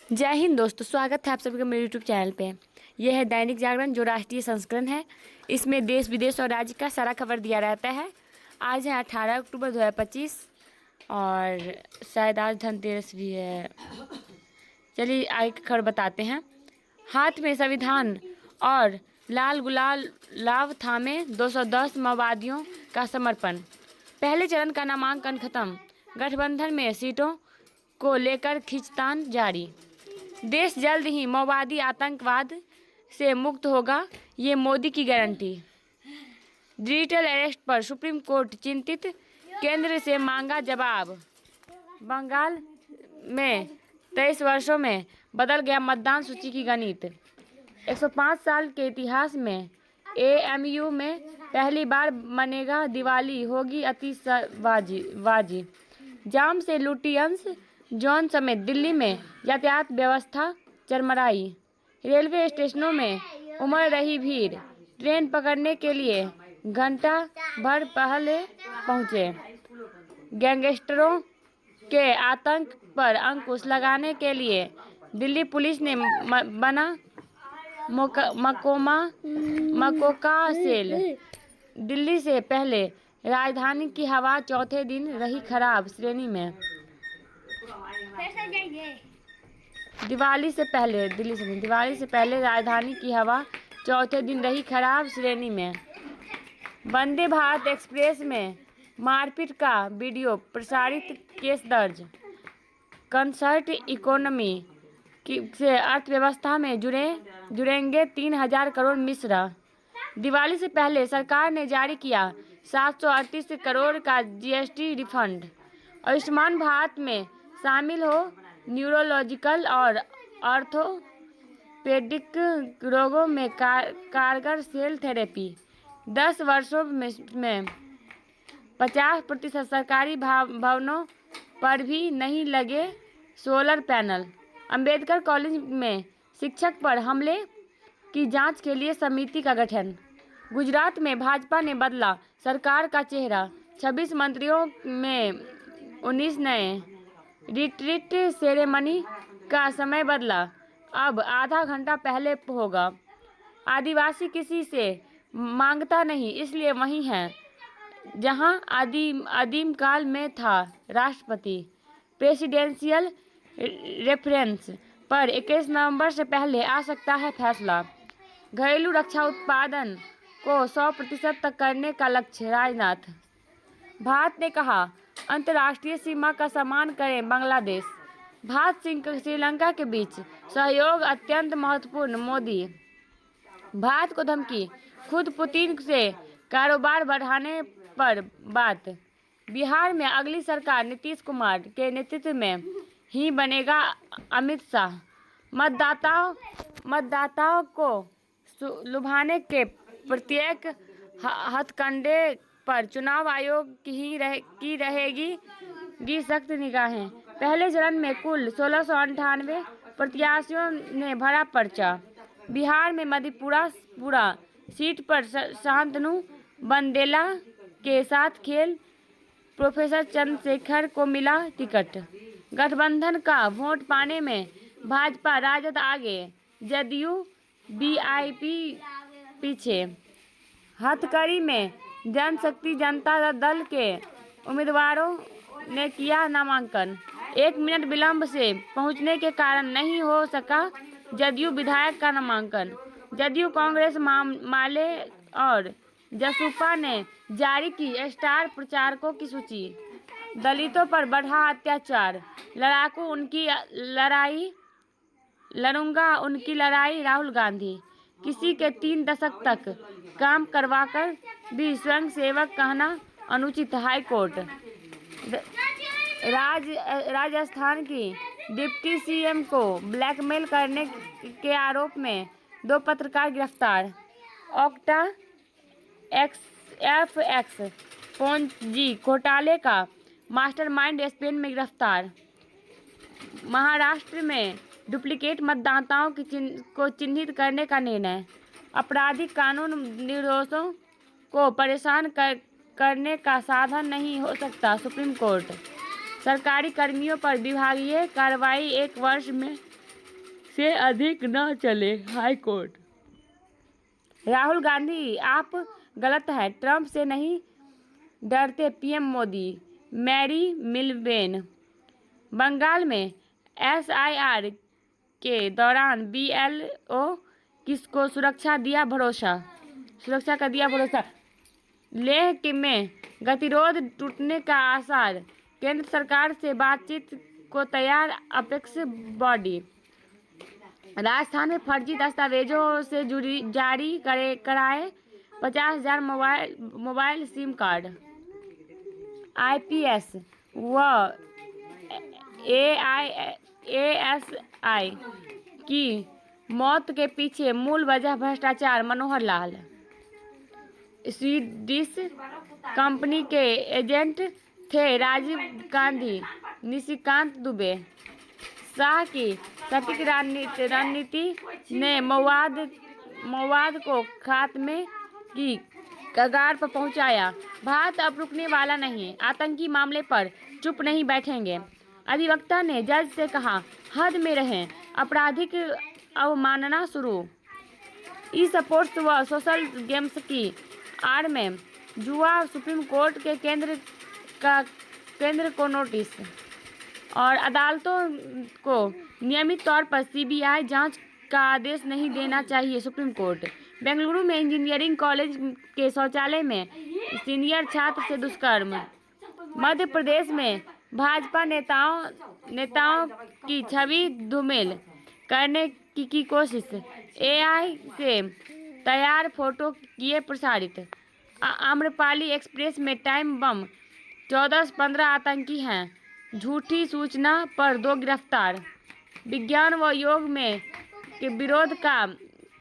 जय हिंद दोस्तों, स्वागत है आप सभी का मेरे यूट्यूब चैनल पे। यह है दैनिक जागरण, जो राष्ट्रीय संस्करण है। इसमें देश विदेश और राज्य का सारा खबर दिया रहता है। आज है 18 अक्टूबर 2025 और शायद आज धनतेरस भी है। चलिए आगे की खबर बताते हैं। हाथ में संविधान और लाल गुलाल लाभ थामे 210 माओवादियों का समर्पण। पहले चरण का नामांकन खत्म, गठबंधन में सीटों को लेकर खींचतान जारी। देश जल्द ही माओवादी आतंकवाद से मुक्त होगा, ये मोदी की गारंटी। डिजिटल अरेस्ट पर सुप्रीम कोर्ट चिंतित, केंद्र से मांगा जवाब। बंगाल में 23 वर्षों में बदल गया मतदान सूची की गणित। 105 साल के इतिहास में एएमयू में पहली बार मनेगा दिवाली, होगी आतिशबाजी। जाम से लूटी अंश जोन समेत दिल्ली में यातायात व्यवस्था चरमराई। रेलवे स्टेशनों में उमड़ रही भीड़, ट्रेन पकड़ने के लिए घंटा भर पहले पहुंचे। गैंगस्टरों के आतंक पर अंकुश लगाने के लिए दिल्ली पुलिस ने बना मकोका सेल। दिल्ली से पहले राजधानी की हवा चौथे दिन रही खराब श्रेणी में। दिवाली से पहले राजधानी की हवा चौथे दिन रही खराब श्रेणी में। वंदे भारत एक्सप्रेस में मारपीट का वीडियो प्रसारित, केस दर्ज। कंसर्ट इकोनॉमी से अर्थव्यवस्था में जुड़ेंगे 3000 करोड़ मिश्रा। दिवाली से पहले सरकार ने जारी किया 738 करोड़ का जीएसटी रिफंड। आयुष्मान भारत में शामिल हो न्यूरोलॉजिकल और ऑर्थोपेडिक रोगों में कारगर सेल थेरेपी। 10 वर्षों में 50% सरकारी भवनों पर भी नहीं लगे सोलर पैनल। अंबेडकर कॉलेज में शिक्षक पर हमले की जांच के लिए समिति का गठन। गुजरात में भाजपा ने बदला सरकार का चेहरा, 26 मंत्रियों में 19 नए। रिट्रीट सेरेमनी का समय बदला, अब आधा घंटा पहले होगा। आदिवासी किसी से मांगता नहीं, इसलिए वही है जहां आदिम काल में था राष्ट्रपति। प्रेसिडेंशियल रेफरेंस पर 21 नवंबर से पहले आ सकता है फैसला। घरेलू रक्षा उत्पादन को 100% तक करने का लक्ष्य, राजनाथ। भारत ने कहा, अंतर्राष्ट्रीय सीमा का सम्मान करें बांग्लादेश। भारत श्रीलंका के बीच सहयोग अत्यंत महत्वपूर्ण, मोदी। भारत को धमकी, खुद पुतिन से कारोबार बढ़ाने पर बात। बिहार में अगली सरकार नीतीश कुमार के नेतृत्व में ही बनेगा, अमित शाह। मतदाताओं को लुभाने के प्रत्येक हथकंडे पर चुनाव आयोग की रहेगी सख्त निगाहें। पहले चरण में कुल 1698 प्रत्याशियों ने भरा पर्चा। बिहार में मधेपुरा सीट पर शांतनु बंदेला के साथ खेल, प्रोफेसर चंद्रशेखर को मिला टिकट। गठबंधन का वोट पाने में भाजपा राजद आगे, जदयू बीआईपी पीछे। हथकड़ी में जनशक्ति जनता दल के उम्मीदवारों ने किया नामांकन। 1 मिनट विलंब से पहुंचने के कारण नहीं हो सका जदयू विधायक का नामांकन। जदयू, कांग्रेस, माले और जसपा ने जारी की स्टार प्रचारकों की सूची। दलितों पर बढ़ा अत्याचार, लड़ूंगा उनकी लड़ाई, राहुल गांधी। किसी के 3 दशक तक काम करवाकर भी स्वयंसेवक कहना अनुचित, हाई कोर्ट। राजस्थान की डिप्टी सीएम को ब्लैकमेल करने के आरोप में 2 पत्रकार गिरफ्तार। ऑक्टा एफएक्स पोंजी घोटाले का मास्टरमाइंड स्पेन में गिरफ्तार। महाराष्ट्र में डुप्लीकेट मतदाताओं को चिन्हित करने का निर्णय। आपराधिक कानून निर्दोषों को परेशान करने का साधन नहीं हो सकता, सुप्रीम कोर्ट। सरकारी कर्मियों पर विभागीय कार्रवाई 1 वर्ष में से अधिक न चले, हाई कोर्ट। राहुल गांधी आप गलत हैं, ट्रंप से नहीं डरते पीएम मोदी, मैरी मिलवेन। बंगाल में एसआईआर के दौरान बीएलओ किसको सुरक्षा का दिया भरोसा। लेह में गतिरोध टूटने का आसार, केंद्र सरकार से बातचीत को तैयार अपेक्स बॉडी। राजस्थान में फर्जी दस्तावेजों से जारी कराए 50,000 मोबाइल सिम कार्ड। आईपीएस व एएसआई की मौत के पीछे मूल वजह भ्रष्टाचार, मनोहर लाल। स्वीडिश कंपनी के एजेंट थे राजीव गांधी, निशिकांत दुबे। शाह की सटीक रणनीति ने मवाद को खात्मे की कगार पर पहुंचाया। भारत अब रुकने वाला नहीं, आतंकी मामले पर चुप नहीं बैठेंगे। अधिवक्ता ने जज से कहा, हद में रहें, आपराधिक अवमानना शुरू। ई स्पोर्ट्स व सोशल गेम्स की आड़ में जुआ, सुप्रीम कोर्ट के केंद्र को नोटिस। और अदालतों को नियमित तौर पर सीबीआई जांच का आदेश नहीं देना चाहिए, सुप्रीम कोर्ट। बेंगलुरु में इंजीनियरिंग कॉलेज के शौचालय में सीनियर छात्र से दुष्कर्म। मध्य प्रदेश में भाजपा नेताओं की छवि धूमिल करने की कोशिश, एआई से तैयार फोटो किए प्रसारित। आम्रपाली एक्सप्रेस में टाइम बम, 14 से 15 आतंकी हैं, झूठी सूचना पर 2 गिरफ्तार। विज्ञान व योग में के विरोध का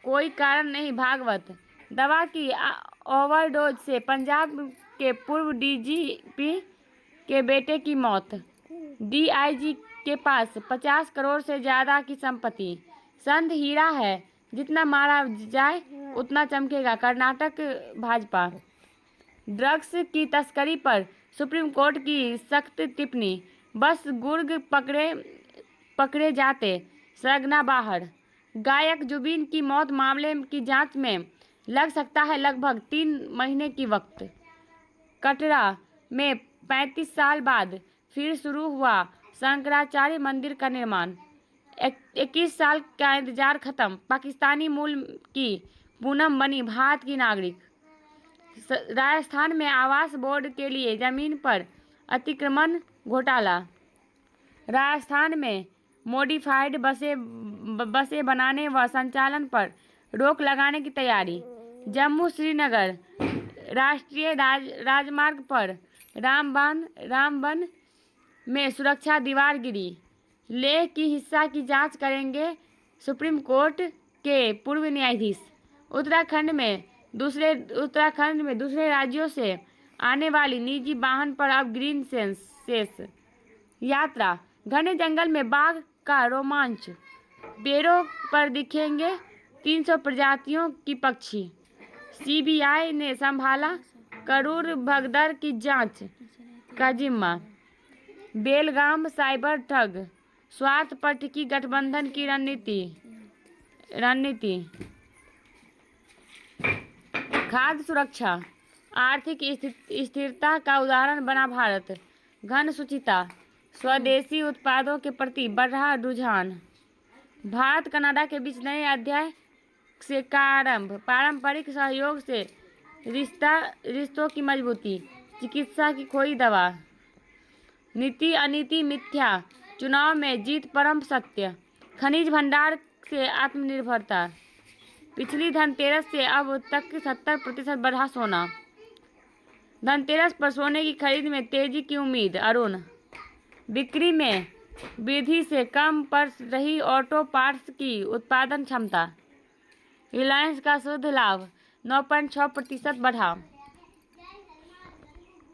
कोई कारण नहीं, भागवत। दवा की ओवरडोज से पंजाब के पूर्व डीजीपी के बेटे की मौत। डीआईजी के पास 50 करोड़ से ज्यादा की संपत्ति। संत हीरा है, जितना मारा जाए उतना चमकेगा, कर्नाटक भाजपा। ड्रग्स की तस्करी पर सुप्रीम कोर्ट की सख्त टिप्पणी, बस गुर्ग पकड़े जाते सरगना बाहर। गायक जुबिन की मौत मामले की जांच में लग सकता है लगभग 3 महीने की वक्त। कटरा में 35 साल बाद फिर शुरू हुआ शंकराचार्य मंदिर का निर्माण। 21 साल का इंतजार खत्म, पाकिस्तानी मूल की पूनम बनी भारत की नागरिक। राजस्थान में आवास बोर्ड के लिए जमीन पर अतिक्रमण घोटाला। राजस्थान में मॉडिफाइड बसें बनाने व संचालन पर रोक लगाने की तैयारी। जम्मू श्रीनगर राष्ट्रीय राजमार्ग पर रामबन में सुरक्षा दीवार गिरी। लेह की हिस्सा की जांच करेंगे सुप्रीम कोर्ट के पूर्व न्यायाधीश। उत्तराखंड में दूसरे राज्यों से आने वाली निजी वाहन पर अब ग्रीन सेस। यात्रा, घने जंगल में बाघ का रोमांच, पेड़ों पर दिखेंगे 300 प्रजातियों की पक्षी। सीबीआई ने संभाला करूर भगदड़ की जांच का जिम्मा। बेलगाम साइबर ठग, स्वार्थ पर टिकी गठबंधन की रणनीति। खाद्य सुरक्षा, आर्थिक स्थिरता का उदाहरण बना भारत। घन सुचिता, स्वदेशी उत्पादों के प्रति बढ़ रहा रुझान। भारत कनाडा के बीच नए अध्याय से का आरंभ, पारंपरिक सहयोग से रिश्तों की मजबूती। चिकित्सा की खोई दवा। नीति अनीति मिथ्या, चुनाव में जीत परम सत्य। खनिज भंडार से आत्मनिर्भरता। पिछली धनतेरस से अब तक 70% बढ़ा सोना। धनतेरस पर सोने की खरीद में तेजी की उम्मीद, अरुण। बिक्री में वृद्धि से कम पड़ रही ऑटो पार्ट्स की उत्पादन क्षमता। रिलायंस का शुद्ध लाभ 9.6% बढ़ा।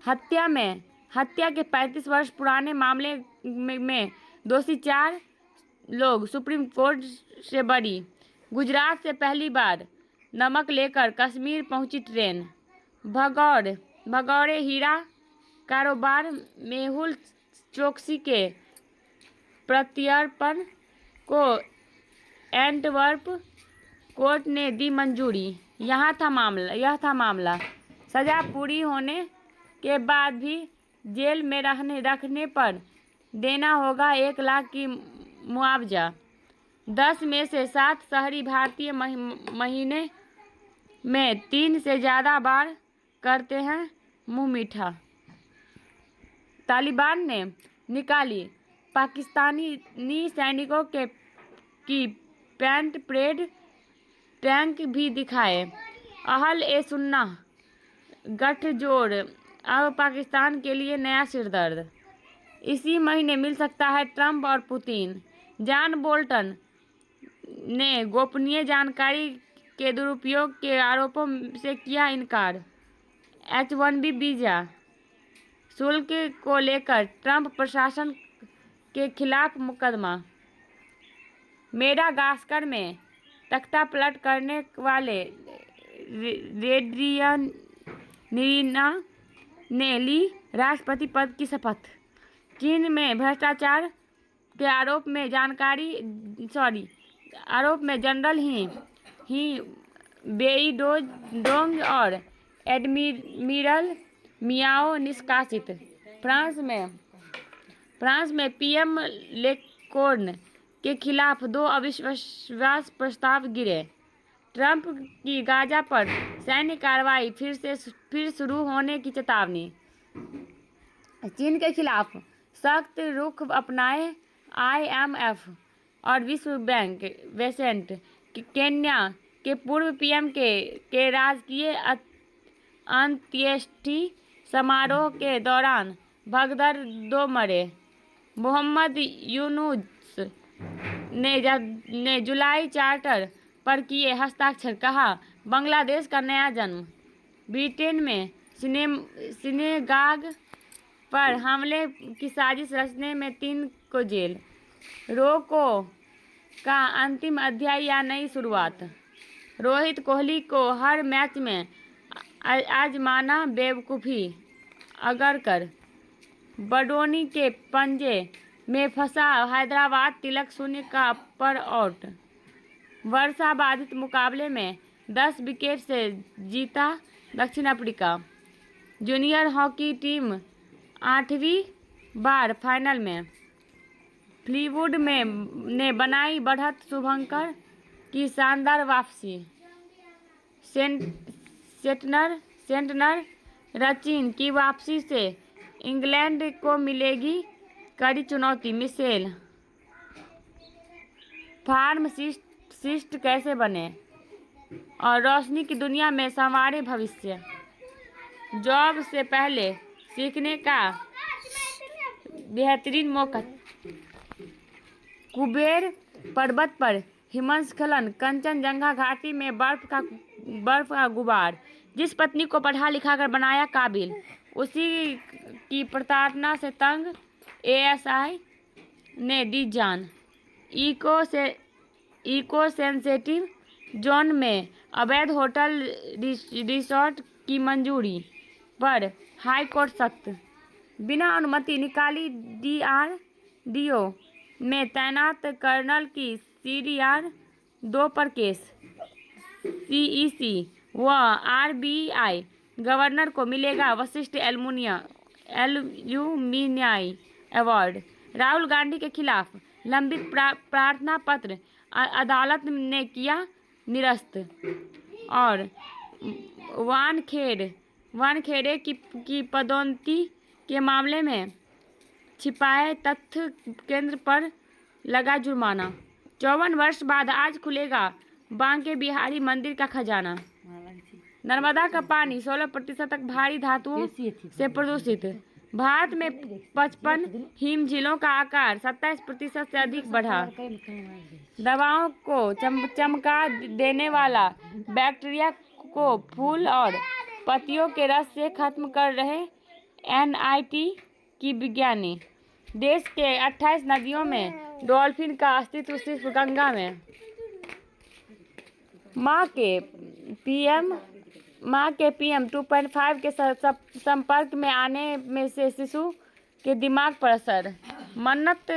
हत्या के 35 वर्ष पुराने मामले में दोषी 4 लोग, सुप्रीम कोर्ट से बरी। गुजरात से पहली बार नमक लेकर कश्मीर पहुंची ट्रेन। भगौड़े हीरा कारोबार, मेहुल चोकसी के प्रत्यर्पण को एंटवर्प कोर्ट ने दी मंजूरी। यह था मामला। सजा पूरी होने के बाद भी जेल में रखने पर देना होगा 1 लाख की मुआवजा। 10 में से 7 शहरी भारतीय महीने में 3 से ज़्यादा बार करते हैं मुंह मीठा। तालिबान ने निकाली पाकिस्तानी सैनिकों की पैंट परेड, टैंक भी दिखाए। अहल-ए-सुन्ना गठजोड़ अब पाकिस्तान के लिए नया सिरदर्द। इसी महीने मिल सकता है ट्रंप और पुतिन। जॉन बोल्टन ने गोपनीय जानकारी के दुरुपयोग के आरोपों से किया इनकार। H-1B वीजा शुल्क को लेकर ट्रंप प्रशासन के खिलाफ मुकदमा। मेडागास्कर में तख्ता पलट करने वाले रेड्रियानिरीना ने ली राष्ट्रपति पद की शपथ। चीन में भ्रष्टाचार के आरोप में जनरल ही बेईडोंग और एडमिरल मियाओ निष्कासित। फ्रांस में पीएम लेकोर्न के खिलाफ 2 अविश्वास प्रस्ताव गिरे। ट्रंप की गाजा पर सैन्य कार्रवाई फिर शुरू होने की चेतावनी। चीन के खिलाफ सख्त रुख अपनाए IMF और विश्व बैंक। वेसेंट केन्या के पूर्व पीएम के राजकीय अंत्येष्टि समारोह के दौरान भगदड़ 2 मरे। मोहम्मद यूनुस ने जुलाई चार्टर पर किए हस्ताक्षर, कहा बांग्लादेश का नया जन्म। ब्रिटेन में सिनेगाग पर हमले की साजिश रचने में 3 को जेल। रोको का अंतिम अध्याय या नई शुरुआत। रोहित कोहली को हर मैच में आजमाना बेवकूफ़ी। अगरकर बडोनी के पंजे में फंसा हैदराबाद, तिलक 0 पर आउट। वर्षा बाधित मुकाबले में 10 विकेट से जीता दक्षिण अफ्रीका। जूनियर हॉकी टीम 8वीं बार फाइनल में। फ्लीवुड ने बनाई बढ़त, शुभंकर की शानदार वापसी। सेंटनर सचिन की वापसी से इंग्लैंड को मिलेगी कड़ी चुनौती। मिशेल फार्मासिस्ट कैसे बने और रोशनी की दुनिया में संवारे भविष्य। जॉब से पहले सीखने का बेहतरीन मौका। कुबेर पर्वत पर हिमस्खलन, कंचनजंगा घाटी में बर्फ का गुबार। जिस पत्नी को पढ़ा लिखा कर बनाया काबिल, उसी की प्रताड़ना से तंग ASI ने दी जान। इको सेंसिटिव जोन में अवैध होटल रिसोर्ट की मंजूरी पर हाई कोर्ट सख्त। बिना अनुमति निकाली DRDO में तैनात कर्नल की CDR-2 पर केस। CEC व RBI गवर्नर को मिलेगा वशिष्ठ एल्यूमिनियाई अवार्ड। राहुल गांधी के खिलाफ लंबित प्रार्थना पत्र अदालत ने किया निरस्त। और वानखेड़े की पदोन्नति के मामले में छिपाए तथ्य केंद्र पर लगा जुर्माना। 54 वर्ष बाद आज खुलेगा बांके बिहारी मंदिर का खजाना। नर्मदा का पानी 16% तक भारी धातुओं से प्रदूषित। भारत में 55 हिम झीलों का आकार 27% से अधिक बढ़ा। दवाओं को चमका देने वाला बैक्टीरिया को फूल और पत्तियों के रस से खत्म कर रहे NIT की विज्ञानी। देश के 28 नदियों में डॉल्फिन का अस्तित्व सिर्फ गंगा में। मां के PM 2.5 के संपर्क में आने में से शिशु के दिमाग पर असर। मन्नत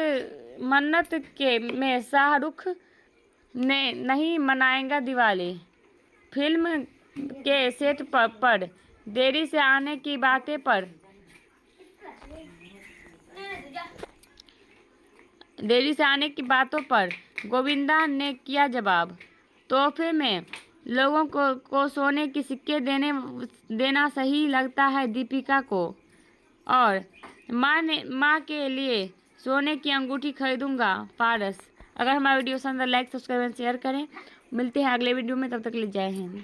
में शाहरुख ने नहीं मनाएगा दिवाली। फिल्म के सेट पर देरी से आने की बातें पर देरी से आने की बातों पर गोविंदा ने किया जवाब। तोहफे में लोगों को सोने के सिक्के देना सही लगता है दीपिका को। और माँ के लिए सोने की अंगूठी खरीदूंगा पारस। अगर हमारा वीडियो पसंद है लाइक सब्सक्राइब एंड शेयर करें। मिलते हैं अगले वीडियो में, तब तक ले जय हिंद।